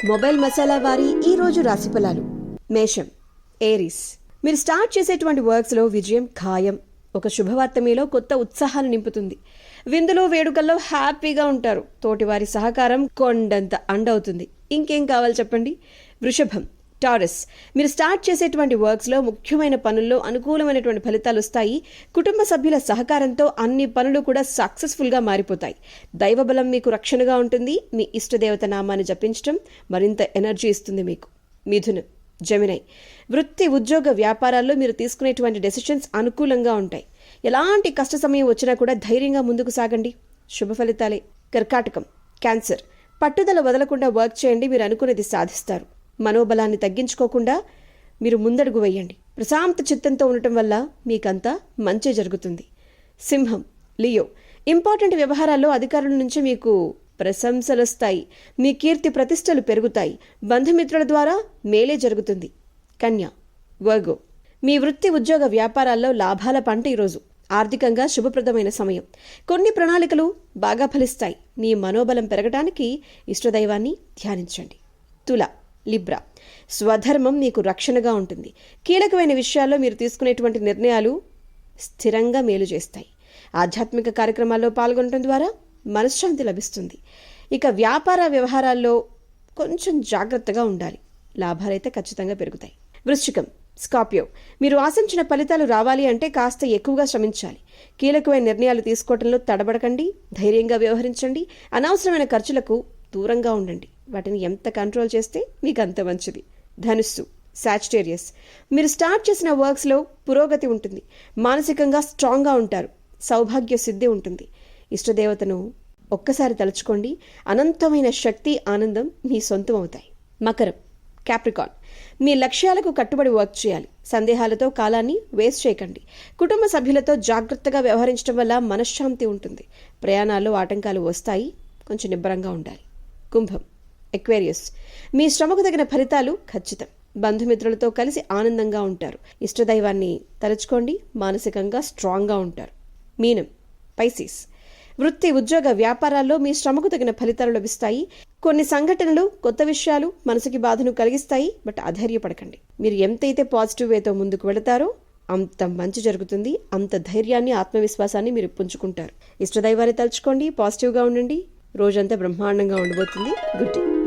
Mobile masala వారి ఈ రోజు రాశి ఫలాలు. మేషం, ఏరీస్. మీరు స్టార్ట్ చేసేటువంటి వర్క్స్లో విజయం ఖాయం. ఒక శుభవార్త మీలో కొత్త ఉత్సాహాన్ని నింపుతుంది. విందులో వేడుకల్లో హ్యాపీగా ఉంటారు. తోటివారి సహకారం కొండంత అండవుతుంది. ఇంకేం కావాలి చెప్పండి. వృషభం, టారస్. మీరు స్టార్ట్ చేసేటువంటి వర్క్స్లో ముఖ్యమైన పనుల్లో అనుకూలమైనటువంటి ఫలితాలు వస్తాయి. కుటుంబ సభ్యుల సహకారంతో అన్ని పనులు కూడా సక్సెస్ఫుల్గా మారిపోతాయి. దైవబలం మీకు రక్షణగా ఉంటుంది. మీ ఇష్టదేవత నామాన్ని జపించడం మరింత ఎనర్జీ ఇస్తుంది మీకు. మిథునం, జెమినై. వృత్తి, ఉద్యోగ, వ్యాపారాల్లో మీరు తీసుకునేటువంటి డెసిషన్స్ అనుకూలంగా ఉంటాయి. ఎలాంటి కష్ట సమయం వచ్చినా కూడా ధైర్యంగా ముందుకు సాగండి. శుభ ఫలితాలే. కర్కాటకం, క్యాన్సర్. పట్టుదల వదలకుండా వర్క్ చేయండి. మీరు అనుకున్నది సాధిస్తారు. మనోబలాన్ని తగ్గించుకోకుండా మీరు ముందడుగు వేయండి. ప్రశాంత చిత్తంతో ఉండటం వల్ల మీకంతా మంచి జరుగుతుంది. సింహం, లియో. ఇంపార్టెంట్ వ్యవహారాల్లో అధికారుల నుంచి మీకు ప్రశంసలు వస్తాయి. మీ కీర్తి ప్రతిష్టలు పెరుగుతాయి. బంధుమిత్రుల ద్వారా మేలే జరుగుతుంది. కన్య, వర్గో. మీ వృత్తి, ఉద్యోగ, వ్యాపారాల్లో లాభాల పంట ఈరోజు. ఆర్థికంగా శుభప్రదమైన సమయం. కొన్ని ప్రణాళికలు బాగా ఫలిస్తాయి. మీ మనోబలం పెరగడానికి ఇష్టదైవాన్ని ధ్యానించండి. తుల, లిబ్రా. స్వధర్మం మీకు రక్షణగా ఉంటుంది. కీలకమైన విషయాల్లో మీరు తీసుకునేటువంటి నిర్ణయాలు స్థిరంగా మేలు చేస్తాయి. ఆధ్యాత్మిక కార్యక్రమాల్లో పాల్గొనడం ద్వారా మనశ్శాంతి లభిస్తుంది. ఇక వ్యాపార వ్యవహారాల్లో కొంచెం జాగ్రత్తగా ఉండాలి. లాభాలైతే ఖచ్చితంగా పెరుగుతాయి. వృశ్చికం, స్కార్పియో. మీరు ఆశించిన ఫలితాలు రావాలి అంటే కాస్త ఎక్కువగా శ్రమించాలి. కీలకమైన నిర్ణయాలు తీసుకోవడంలో తడబడకండి. ధైర్యంగా వ్యవహరించండి. అనవసరమైన ఖర్చులకు దూరంగా ఉండండి. వాటిని ఎంత కంట్రోల్ చేస్తే మీకు అంత మంచిది. ధనుస్సు, సాజిటేరియస్. మీరు స్టార్ట్ చేసిన వర్క్స్లో పురోగతి ఉంటుంది. మానసికంగా స్ట్రాంగ్గా ఉంటారు. సౌభాగ్య సిద్ధి ఉంటుంది. ఇష్టదేవతను ఒక్కసారి తలుచుకోండి. అనంతమైన శక్తి, ఆనందం మీ సొంతం అవుతాయి. మకరం, క్యాప్రికాన్. మీ లక్ష్యాలకు కట్టుబడి వర్క్ చేయాలి. సందేహాలతో కాలాన్ని వేస్ట్ చేయకండి. కుటుంబ సభ్యులతో జాగ్రత్తగా వ్యవహరించడం వల్ల మనశ్శాంతి ఉంటుంది. ప్రయాణాల్లో ఆటంకాలు వస్తాయి. కొంచెం నిబ్బరంగా ఉండాలి. కుంభం, ఎక్వేరియస్. మీ శ్రమకు తగిన ఫలితాలు ఖచ్చితం. బంధుమిత్రులతో కలిసి ఆనందంగా ఉంటారు. ఇష్టదైవాన్ని తలుచుకోండి. మానసికంగా స్ట్రాంగ్గా ఉంటారు. మీనం, పైసిస్. వృత్తి, ఉద్యోగ, వ్యాపారాల్లో మీ శ్రమకు తగిన ఫలితాలు లభిస్తాయి. కొన్ని సంఘటనలు, కొత్త విషయాలు మనసుకి బాధను కలిగిస్తాయి. బట్ అధైర్యపడకండి. మీరు ఎంతైతే పాజిటివ్ వేతో ముందుకు వెళతారో అంత మంచి జరుగుతుంది. అంత ధైర్యాన్ని, ఆత్మవిశ్వాసాన్ని మీరు పుంజుకుంటారు. ఇష్టదైవాన్ని తలుచుకోండి. పాజిటివ్గా ఉండండి. రోజంతా బ్రహ్మాండంగా ఉండబోతుంది. Good day.